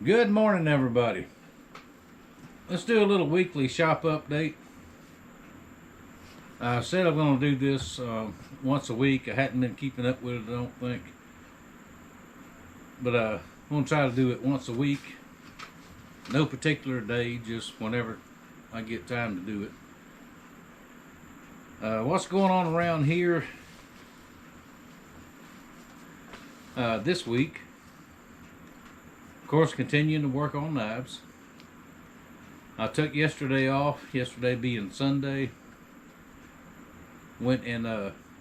Good morning, everybody. Let's do a little weekly shop update. I said I'm going to do this once a week. I hadn't been keeping up with it, I don't think. But I'm going to try to do it once a week. No particular day, just whenever I get time to do it. What's going on around here this week? Of course, continuing to work on knives. I took yesterday off, yesterday being Sunday. Went and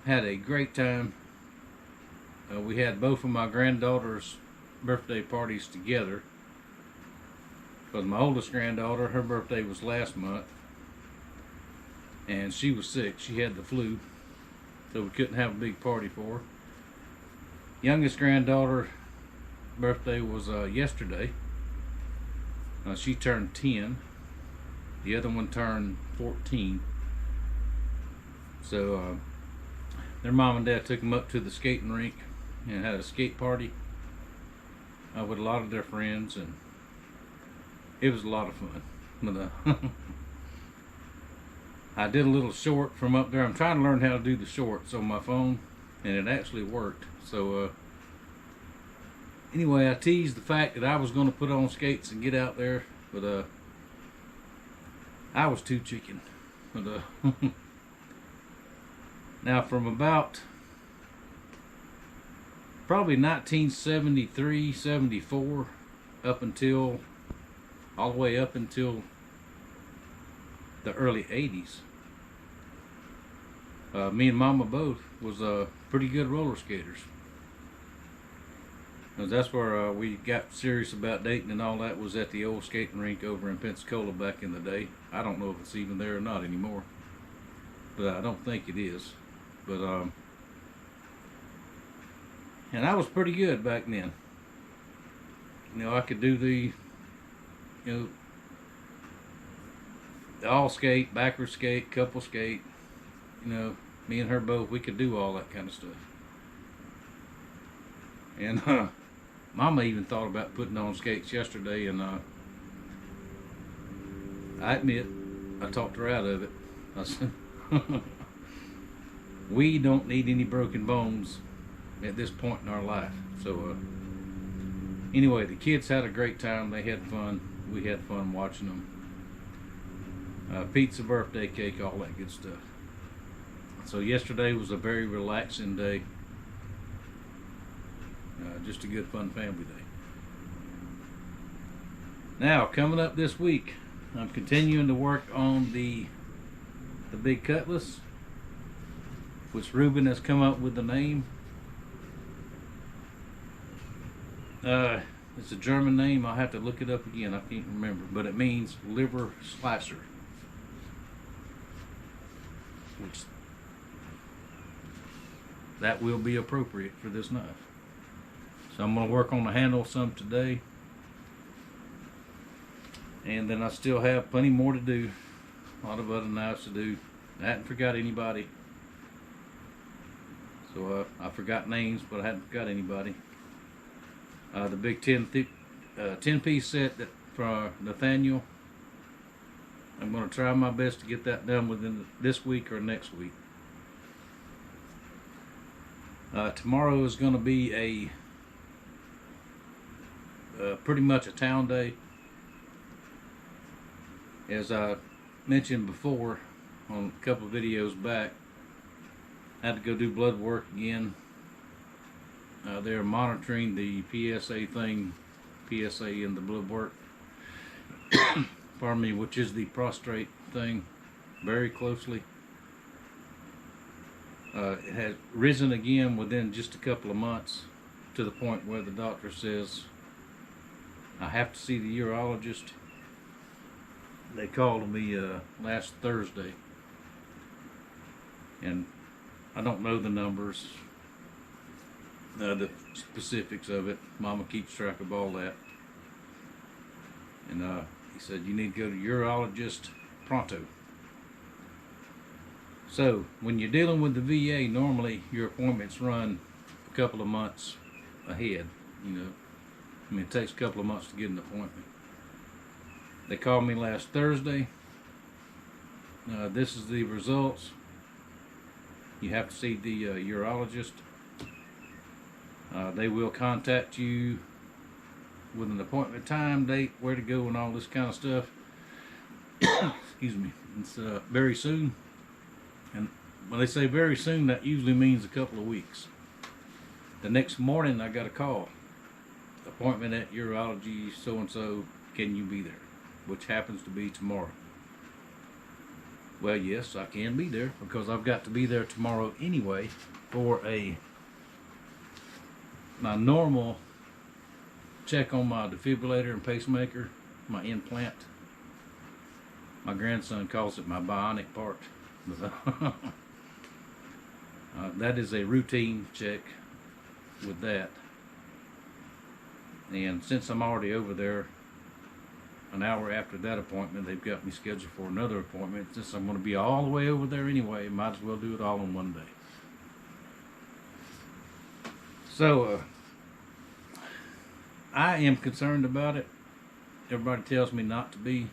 had a great time. We had both of my granddaughter's birthday parties together. Because my oldest granddaughter, her birthday was last month. And she was sick, she had the flu. So we couldn't have a big party for her. Youngest granddaughter birthday was yesterday. She turned 10. The other one turned 14. So their mom and dad took them up to the skating rink and had a skate party with a lot of their friends, and it was a lot of fun. But I did a little short from up there. I'm trying to learn how to do the shorts on my phone, and it actually worked. So anyway, I teased the fact that I was going to put on skates and get out there, but I was too chicken. But now from about probably 1973, 74 up until all the way up until the early 80s, me and Mama both was pretty good roller skaters. That's where we got serious about dating and all that, was at the old skating rink over in Pensacola back in the day. I don't know if it's even there or not anymore, but I don't think it is. But and I was pretty good back then. I could do the the all skate, backward skate, couple skate. Me and her both, we could do all that kind of stuff. And Mama even thought about putting on skates yesterday, and I admit I talked her out of it. I said, we don't need any broken bones at this point in our life. So anyway, the kids had a great time. They had fun. We had fun watching them. Pizza, birthday cake, all that good stuff. So yesterday was a very relaxing day. Just a good fun family day. Now, coming up this week, I'm continuing to work on the big cutlass, which Ruben has come up with the name. It's a German name. I'll have to look it up again. I can't remember, but it means liver slicer, which that will be appropriate for this knife. So I'm going to work on the handle some today, and then I still have plenty more to do. A lot of other knives to do. I hadn't forgot anybody. So I forgot names, but I hadn't forgot anybody. The big 10-piece set that for Nathaniel, I'm going to try my best to get that done within this week or next week. Tomorrow is going to be a pretty much a town day. As I mentioned before on a couple of videos back, I had to go do blood work again. They're monitoring the PSA in the blood work, pardon me, which is the prostate thing, very closely. It has risen again within just a couple of months, to the point where the doctor says I have to see the urologist. They called me last Thursday, and I don't know the numbers, the specifics of it. Mama keeps track of all that, and he said you need to go to urologist pronto. So when you're dealing with the VA, normally your appointments run a couple of months ahead, I mean, it takes a couple of months to get an appointment. They called me last Thursday. This is the results. You have to see the urologist. They will contact you with an appointment time, date, where to go, and all this kind of stuff. Excuse me. It's very soon. And when they say very soon, that usually means a couple of weeks. The next morning, I got a call. Appointment at urology so-and-so. Can you be there? Which happens to be tomorrow. Well, yes, I can be there because I've got to be there tomorrow anyway for my normal check on my defibrillator and pacemaker, my implant. My grandson calls it my bionic part. That is a routine check with that. And since I'm already over there an hour after that appointment, they've got me scheduled for another appointment. Since I'm going to be all the way over there anyway, might as well do it all in one day. So, I am concerned about it. Everybody tells me not to be,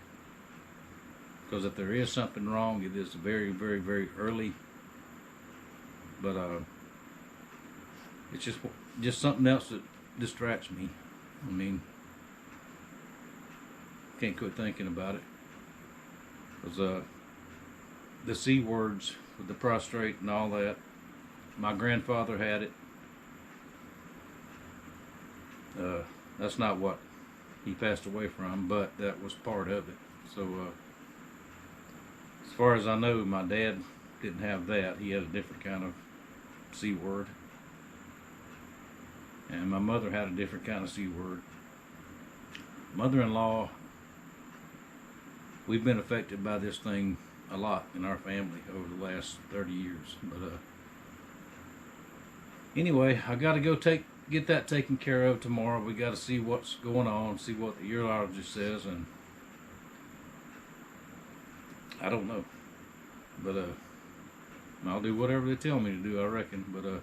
because if there is something wrong, it is very, very, very early. But it's just something else that distracts me. I mean, can't quit thinking about it. Because the C words with the prostrate and all that, my grandfather had it. That's not what he passed away from, but that was part of it. So, as far as I know, my dad didn't have that. He had a different kind of C word. And my mother had a different kind of C word. Mother-in-law, we've been affected by this thing a lot in our family over the last 30 years. But anyway, I got to go get that taken care of tomorrow. We got to see what's going on, see what the urologist says, and I don't know. But I'll do whatever they tell me to do, I reckon. But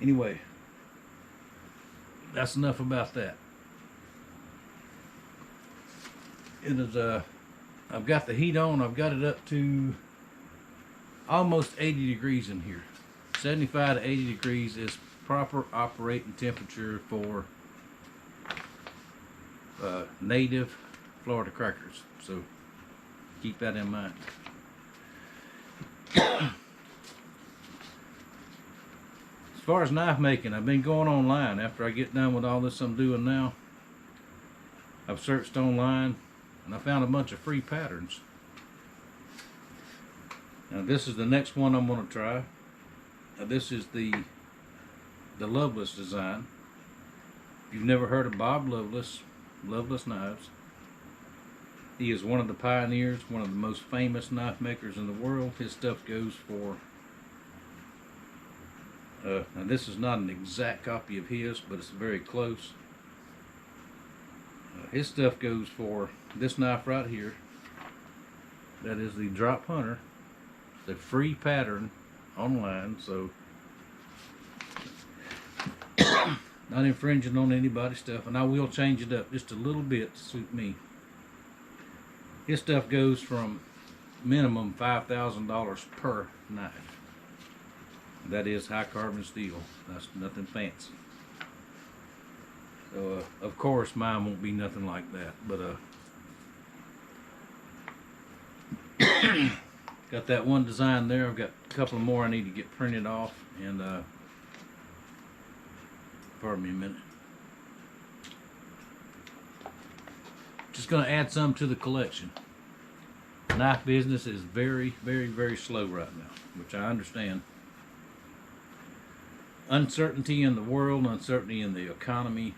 anyway, that's enough about that. It is I've got the heat on. I've got it up to almost 80 degrees in here. 75 to 80 degrees is proper operating temperature for native Florida crackers. So keep that in mind. As far as knife making, I've been going online. After I get done with all this I'm doing now, I've searched online and I found a bunch of free patterns. Now this is the next one I'm going to try. Now this is the Loveless design. If you've never heard of Bob Loveless Knives, he is one of the pioneers, one of the most famous knife makers in the world. His stuff goes for, now this is not an exact copy of his, but it's very close. His stuff goes for this knife right here. That is the Drop Hunter. It's a free pattern online, so not infringing on anybody's stuff, and I will change it up just a little bit to suit me. His stuff goes from minimum $5,000 per knife. That is high carbon steel. That's nothing fancy. So of course mine won't be nothing like that, but got that one design there. I've got a couple more I need to get printed off, and pardon me a minute. Just going to add some to the collection. Knife business is very, very, very slow right now, which I understand. Uncertainty in the world, uncertainty in the economy.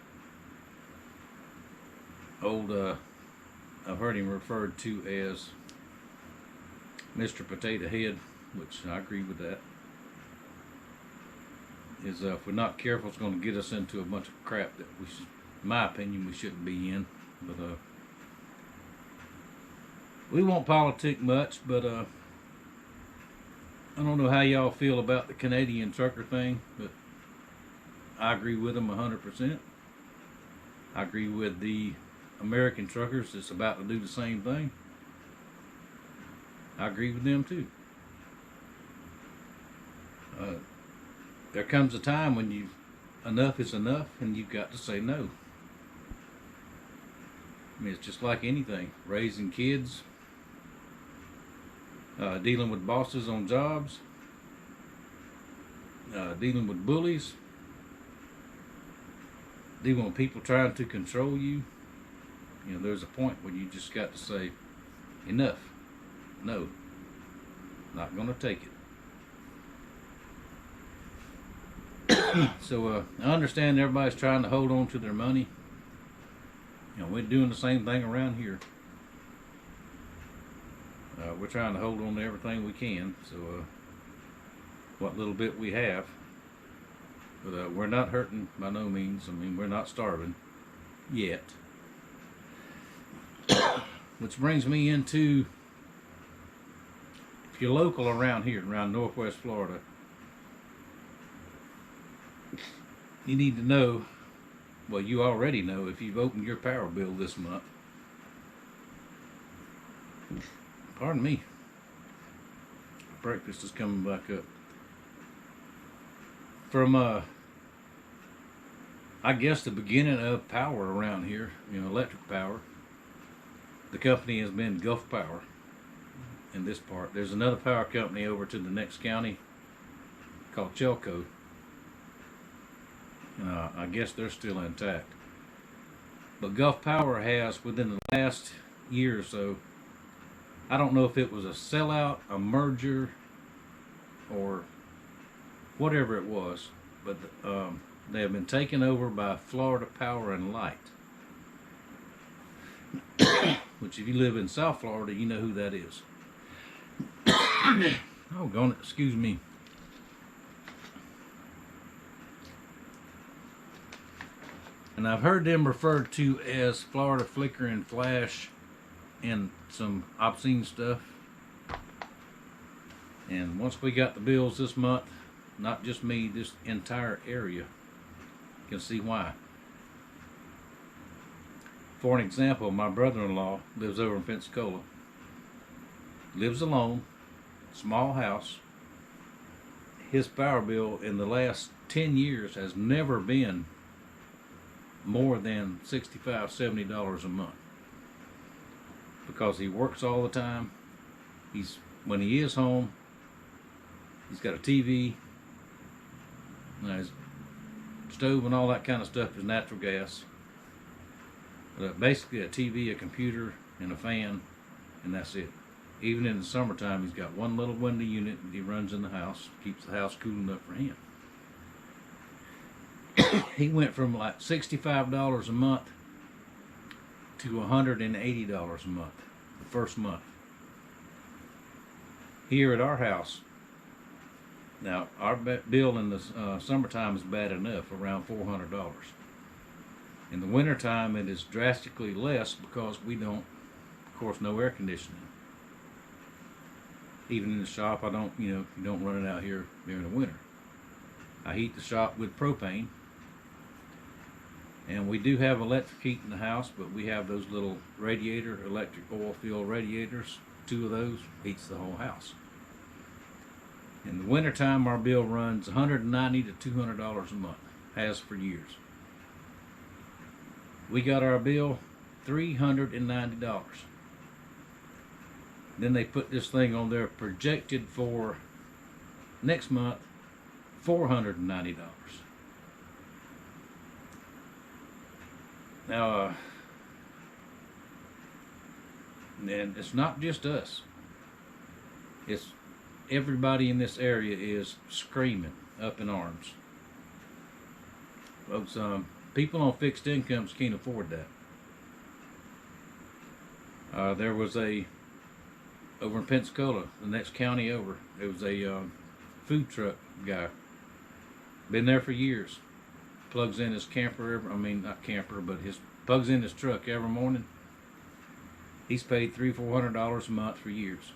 I've heard him referred to as Mr. Potato Head, which I agree with that. Is if we're not careful, it's going to get us into a bunch of crap that we should, in my opinion, we shouldn't be in. But we won't politic much, but I don't know how y'all feel about the Canadian trucker thing, but I agree with them 100%. I agree with the American truckers that's about to do the same thing. I agree with them too. There comes a time when enough is enough and you've got to say no. I mean, it's just like anything. Raising kids, dealing with bosses on jobs, dealing with bullies, dealing with people trying to control you. You know, there's a point where you just got to say, enough. No. Not going to take it. So I understand everybody's trying to hold on to their money. You know, we're doing the same thing around here. We're trying to hold on to everything we can. So what little bit we have. But we're not hurting by no means. I mean, we're not starving yet. Which brings me into, if you're local around here, around Northwest Florida, you need to know, well, you already know if you've opened your power bill this month. Pardon me. Breakfast is coming back up. From, I guess, the beginning of power around here, you know, electric power, the company has been Gulf Power in this part. There's another power company over to the next county called Chelco. I guess they're still intact. But Gulf Power has, within the last year or so, I don't know if it was a sellout, a merger, or whatever it was, but they have been taken over by Florida Power and Light. Which, if you live in South Florida, you know who that is. Oh, excuse me. And I've heard them referred to as Florida Flicker and Flash and some obscene stuff. And once we got the bills this month, not just me, this entire area, you can see why. For an example, my brother-in-law lives over in Pensacola. Lives alone, small house. His power bill in the last 10 years has never been more than $65, $70 a month. Because he works all the time. When he is home, he's got a TV, his stove and all that kind of stuff is natural gas. Basically a TV, a computer, and a fan, and that's it. Even in the summertime, he's got one little window unit that he runs in the house, keeps the house cool enough for him. He went from like $65 a month to $180 a month the first month. Here at our house, now our bill in the summertime is bad enough, around $400. In the wintertime, it is drastically less because we don't, of course, no air conditioning. Even in the shop, you don't run it out here during the winter. I heat the shop with propane. And we do have electric heat in the house, but we have those little electric oil filled radiators. 2 of those heats the whole house. In the wintertime, our bill runs $190 to $200 a month. Has for years. We got our bill $390. Then they put this thing on there projected for next month, $490. Now, and it's not just us. It's everybody in this area is screaming up in arms. Folks, people on fixed incomes can't afford that. There was over in Pensacola, the next county over, there was a food truck guy. Been there for years. Plugs in his camper, plugs in his truck every morning. He's paid $300-400 a month for years.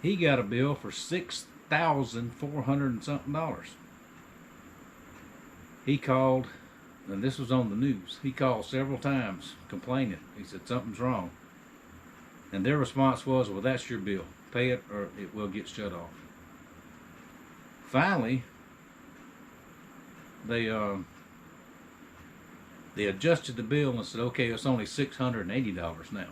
He got a bill for $6,400 and something. He called, and this was on the news. He called several times complaining. He said something's wrong. And their response was, well, that's your bill. Pay it or it will get shut off. Finally, they adjusted the bill and said, okay, it's only $680 now.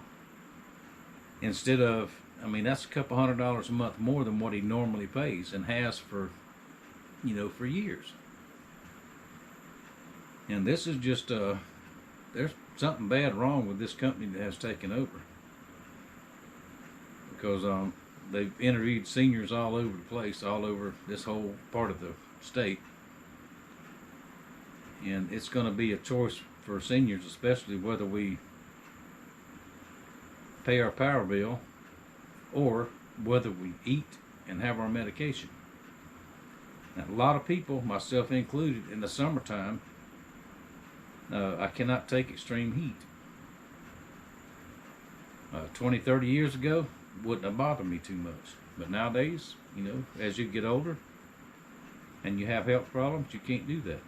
Instead of, I mean, that's a couple $100 a month more than what he normally pays and has for, for years. And this is just, there's something bad wrong with this company that has taken over. Because they've interviewed seniors all over the place, all over this whole part of the state. And it's going to be a choice for seniors, especially whether we pay our power bill or whether we eat and have our medication. Now, a lot of people, myself included, in the summertime, I cannot take extreme heat. 20, 30 years ago, wouldn't have bothered me too much. But nowadays, as you get older and you have health problems, you can't do that.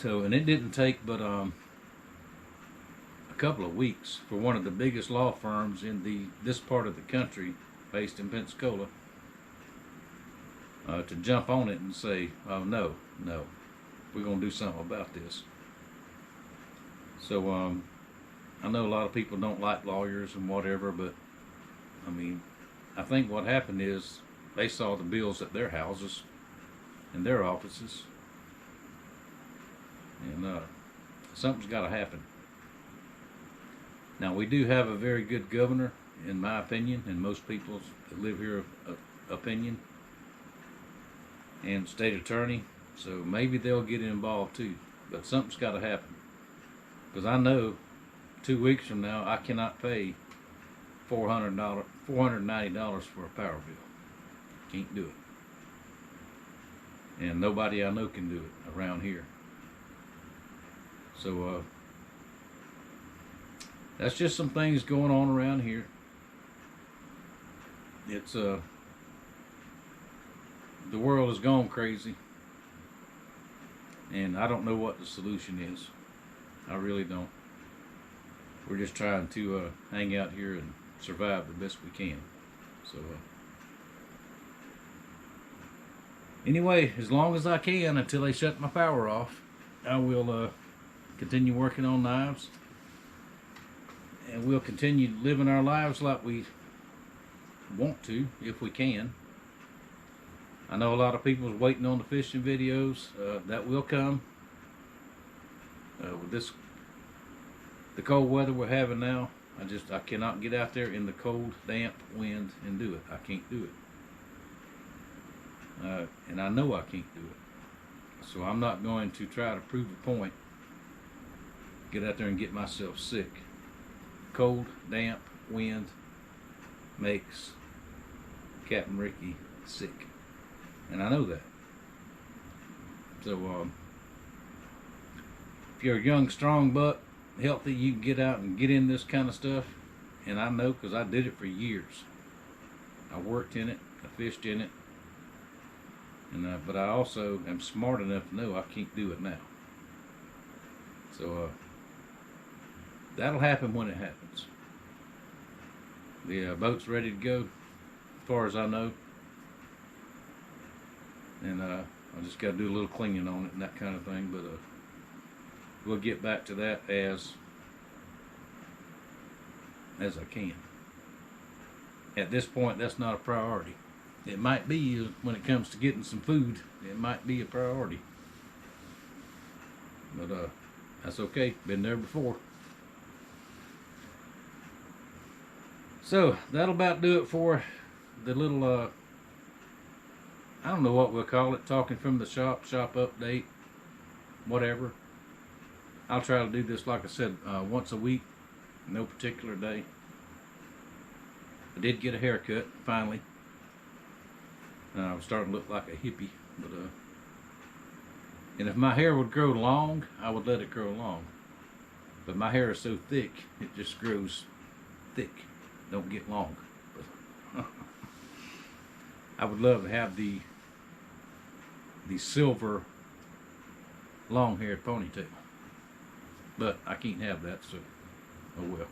So, and it didn't take but a couple of weeks for one of the biggest law firms in this part of the country, based in Pensacola, to jump on it and say, oh, no, we're going to do something about this. So, I know a lot of people don't like lawyers and whatever, but, I mean, I think what happened is they saw the bills at their houses and their offices, and something's got to happen. Now, we do have a very good governor, in my opinion, and most people's that live here opinion, and state attorney, so maybe they'll get involved too. But something's got to happen, because I know 2 weeks from now I cannot pay $490 for a power bill. Can't do it, and nobody I know can do it around here. So that's just some things going on around here. It's the world has gone crazy, and I don't know what the solution is. I really don't. We're just trying to hang out here and survive the best we can. So anyway, as long as I can until they shut my power off, I will continue working on knives, and we'll continue living our lives like we want to, if we can. I know a lot of people is waiting on the fishing videos. That will come. With the cold weather we're having now, I cannot get out there in the cold, damp wind and do it. I can't do it. And I know I can't do it. So I'm not going to try to prove a point. Get out there and get myself sick. Cold, damp wind makes Captain Ricky sick, and I know that. So if you're a young, strong buck, healthy, you can get out and get in this kind of stuff. And I know, because I did it for years. I worked in it, I fished in it, and but I also am smart enough to know I can't do it now. So that'll happen when it happens. The boat's ready to go, as far as I know, and I just got to do a little cleaning on it and that kind of thing. But we'll get back to that as I can. At this point, that's not a priority. It might be when it comes to getting some food. It might be a priority, but that's okay. Been there before. So that'll about do it for the little I don't know what we'll call it, talking from the shop update, whatever. I'll try to do this, like I said, once a week, no particular day. I did get a haircut finally. I was starting to look like a hippie, but and if my hair would grow long, I would let it grow long. But my hair is so thick, it just grows thick. Don't get long. I would love to have the the silver long-haired ponytail. But I can't have that, so oh well.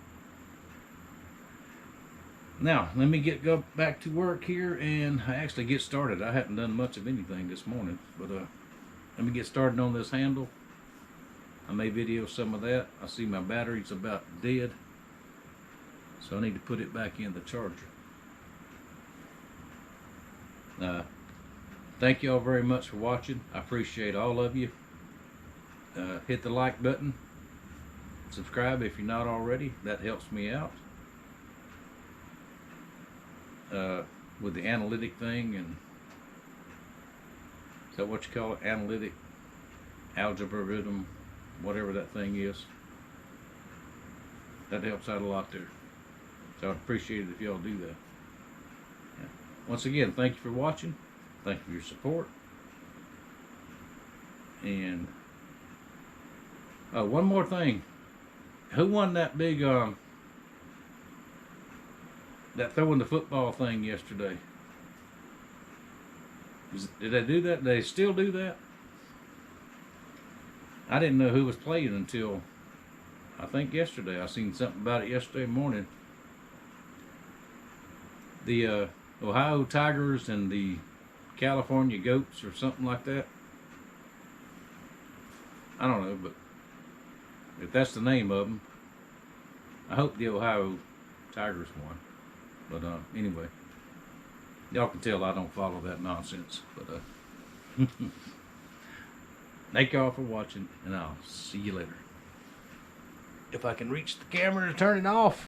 Now, let me go back to work here and actually get started. I haven't done much of anything this morning, but let me get started on this handle. I may video some of that. I see my battery's about dead, so I need to put it back in the charger. Thank you all very much for watching. I appreciate all of you. Hit the like button. Subscribe if you're not already. That helps me out with the analytic thing. And is that what you call it? Analytic algorithm, whatever that thing is. That helps out a lot there. So I'd appreciate it if y'all do that. Yeah. Once again, thank you for watching. Thank you for your support. And one more thing. Who won that big that throwing the football thing yesterday? Did they do that? Did they still do that? I didn't know who was playing until I think yesterday. I seen something about it yesterday morning. The Ohio Tigers and the California Goats or something like that. I don't know, but if that's the name of them, I hope the Ohio Tigers won. But anyway, y'all can tell I don't follow that nonsense. But thank y'all for watching, and I'll see you later. If I can reach the camera to turn it off.